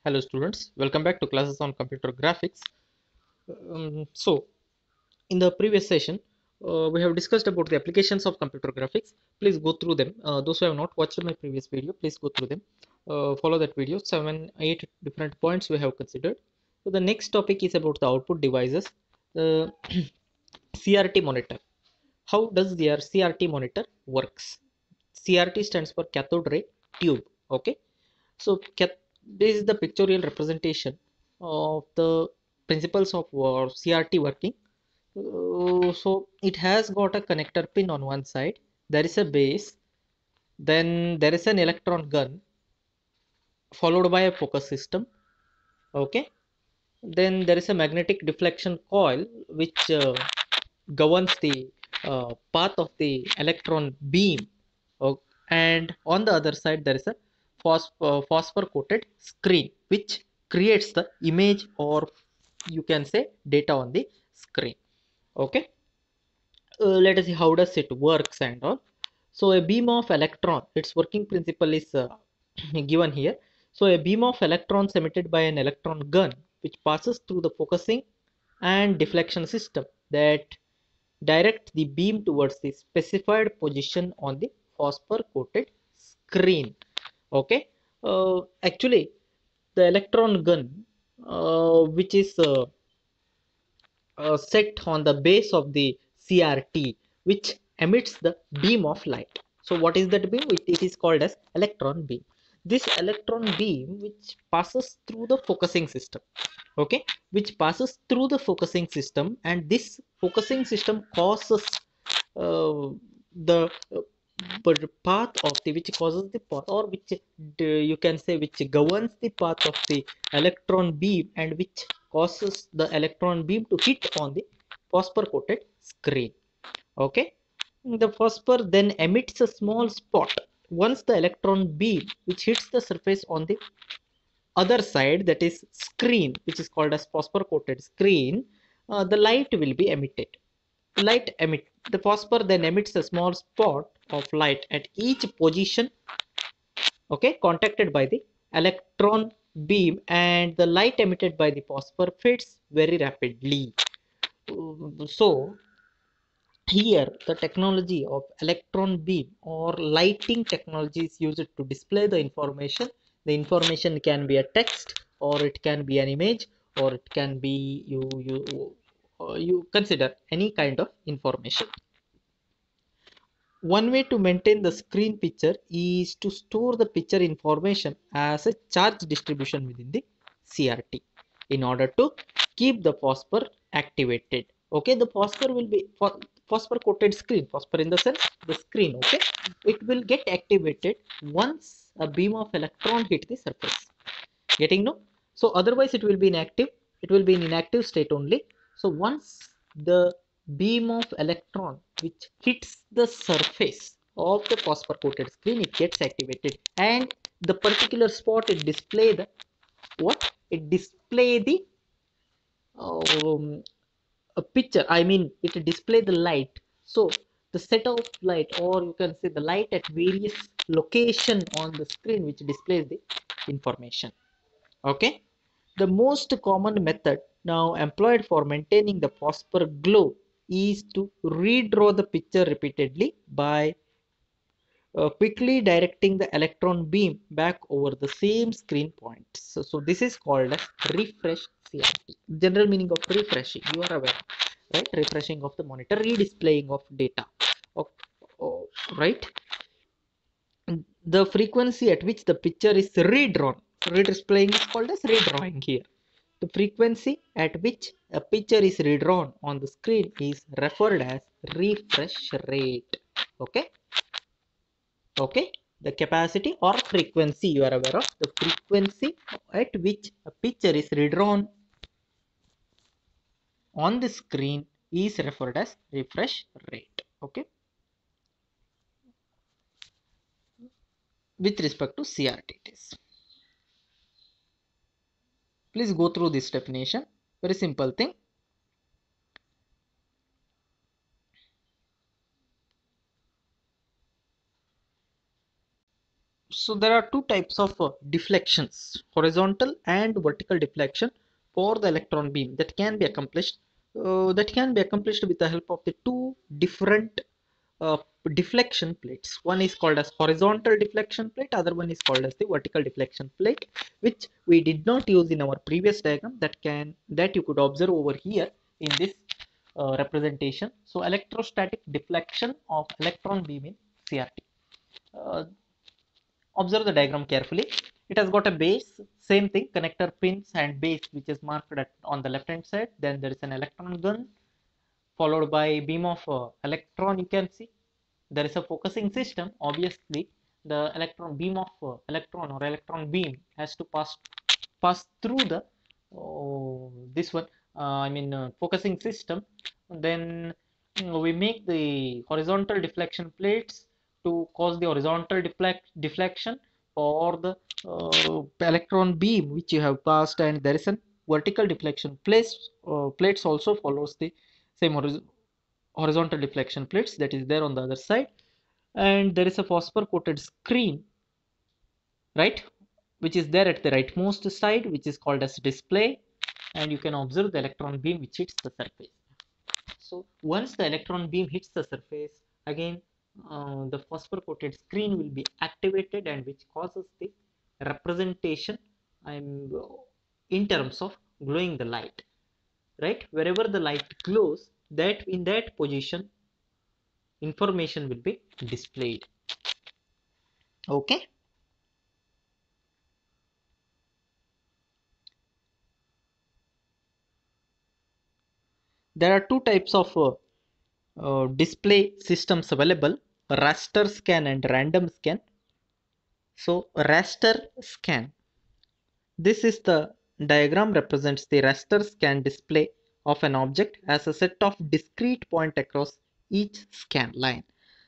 Hello students, welcome back to classes on computer graphics. In the previous session, we have discussed about the applications of computer graphics. Please go through them. Those who have not watched my previous video, please go through them. Follow that video. 8 different points we have considered. So the next topic is about the output devices. Uh, CRT monitor. How does their CRT monitor works? CRT stands for cathode ray tube. Okay. So this is the pictorial representation of the principles of CRT working. So it has got a connector pin on one side. There is a base. Then there is an electron gun followed by a focus system. Okay. Then there is a magnetic deflection coil which governs the path of the electron beam. Oh, and on the other side there is a phosphor coated screen which creates the image, or you can say data on the screen. Okay. Let us see how does it works and all. So a beam of electron, its working principle is given here. So a beam of electrons emitted by an electron gun which passes through the focusing and deflection system that direct the beam towards the specified position on the phosphor coated screen. Okay. Actually the electron gun which is set on the base of the CRT, which emits the beam of light. So what is that beam? It is called as electron beam. This electron beam which passes through the focusing system. Okay, which passes through the focusing system, and this focusing system causes the path of the which causes the path, or which you can say which governs the path of the electron beam, and which causes the electron beam to hit on the phosphor coated screen. Okay, the phosphor then emits a small spot. Once the electron beam which hits the surface on the other side, that is screen, which is called as phosphor coated screen, the light will be emitted. The phosphor then emits a small spot of light at each position, okay, contacted by the electron beam, and the light emitted by the phosphor fades very rapidly. So here the technology of electron beam or lighting technology is used to display the information. The information can be a text, or it can be an image, or it can be you consider any kind of information. One way to maintain the screen picture is to store the picture information as a charge distribution within the CRT in order to keep the phosphor activated. Okay, the phosphor will be phosphor coated screen, phosphor in the sense the screen. Okay, it will get activated once a beam of electron hit the surface. Getting no? So otherwise it will be inactive. It will be in inactive state only. So once the beam of electron which hits the surface of the phosphor coated screen, it gets activated, and the particular spot it display the what? It display the a picture. I mean, it display the light. So the set of light, or you can say the light at various location on the screen which displays the information. Okay, the most common method now employed for maintaining the phosphor glow is to redraw the picture repeatedly by quickly directing the electron beam back over the same screen points. So this is called as refresh CRT. General meaning of refreshing, you are aware, right? Refreshing of the monitor, redisplaying of data. Oh, oh, right. The frequency at which the picture is redrawn, redisplaying is called as redrawing here. The frequency at which a picture is redrawn on the screen is referred as refresh rate. Okay. Okay. The capacity or frequency, you are aware of the frequency at which a picture is redrawn on the screen is referred as refresh rate. Okay. With respect to CRT it is. Please go through this definition. Very simple thing. So there are two types of deflections, horizontal and vertical deflection for the electron beam that can be accomplished. With the help of the two different uh, deflection plates. One is called as horizontal deflection plate, other one is called as the vertical deflection plate, which we did not use in our previous diagram. That you could observe over here in this representation. So electrostatic deflection of electron beam in CRT. Uh, Observe the diagram carefully. It has got a base, same thing, connector pins and base, which is marked on the left hand side. Then there is an electron gun followed by a beam of electron. You can see there is a focusing system. Obviously the electron beam of electron or electron beam has to pass through the this one focusing system. Then we make the horizontal deflection plates to cause the horizontal deflection for the electron beam which you have passed, and there is a vertical deflection plates also follows the same horizontal deflection plates that is there on the other side. And there is a phosphor coated screen, right, which is there at the rightmost side, which is called as display, and you can observe the electron beam which hits the surface. So once the electron beam hits the surface, again the phosphor coated screen will be activated, and which causes the representation in terms of glowing the light, right? Wherever the light glows, that in that position information will be displayed. Okay. There are two types of display systems available: raster scan and random scan. So raster scan, this is the diagram represents the raster scan display of an object as a set of discrete point across each scan line.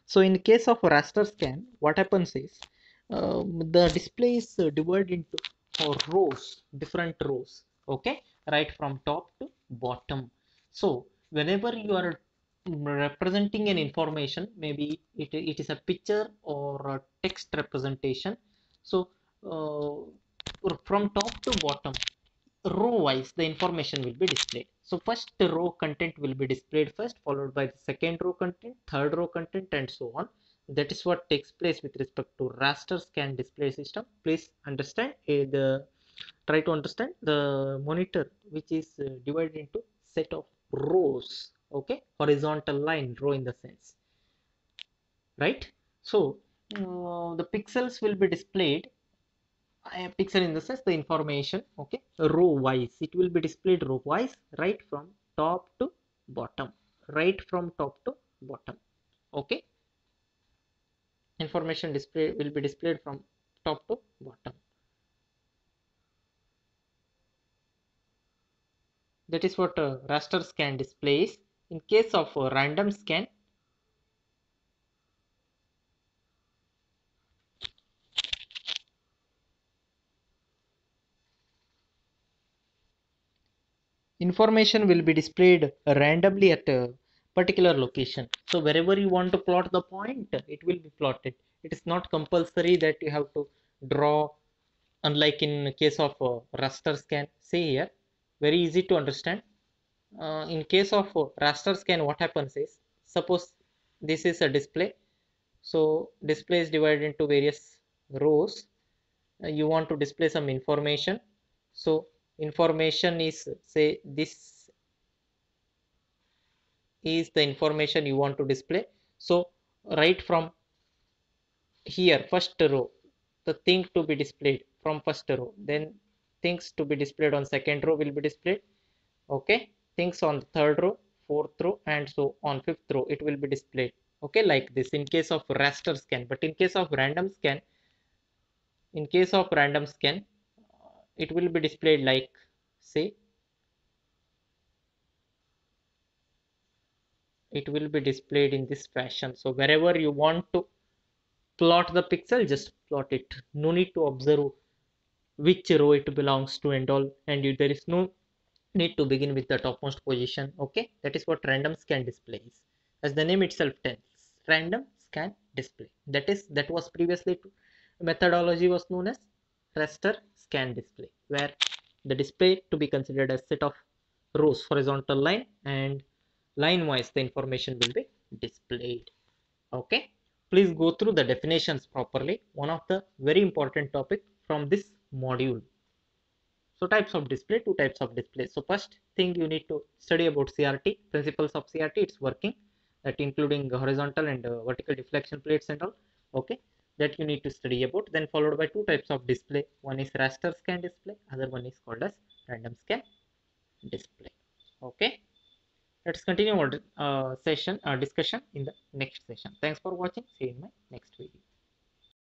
So in case of a raster scan, what happens is the display is divided into rows, different rows, okay, right from top to bottom. So whenever you are representing an information, maybe it is a picture or a text representation. So from top to bottom, row wise the information will be displayed. So first row content will be displayed first, followed by the second row content, third row content, and so on. That is what takes place with respect to raster scan display system. Please understand try to understand the monitor, which is divided into set of rows, okay, horizontal line row in the sense, right? So the pixels will be displayed, pixel in the sense the information, okay, row wise it will be displayed row wise, right from top to bottom, right from top to bottom, okay. Information display will be displayed from top to bottom. That is what raster scan displays. In case of random scan, information will be displayed randomly at a particular location. So wherever you want to plot the point, it will be plotted. It is not compulsory that you have to draw, unlike in case of raster scan. See here, very easy to understand. In case of raster scan, what happens is, suppose this is a display. So display is divided into various rows. You want to display some information. So information is, say, this is the information you want to display. So right from here, first row, the thing to be displayed from first row, then things to be displayed on second row will be displayed, okay, things on third row, fourth row, and so on fifth row it will be displayed, okay, like this in case of raster scan. But in case of random scan, it will be displayed like, say, it will be displayed in this fashion. So wherever you want to plot the pixel, just plot it. No need to observe which row it belongs to and all, and there is no need to begin with the topmost position, okay. That is what random scan display is, as the name itself tells, random scan display. That was previously methodology was known as raster scan display, where the display to be considered as set of rows, horizontal line, and line wise the information will be displayed. Okay, please go through the definitions properly, one of the very important topic from this module. So types of display, two types of display. So first thing you need to study about CRT, principles of CRT, its working, that including horizontal and vertical deflection plates and all. Okay, that you need to study about. Then followed by two types of display. One is raster scan display, other one is called as random scan display. Okay, let's continue our discussion in the next session. Thanks for watching. See you in my next video.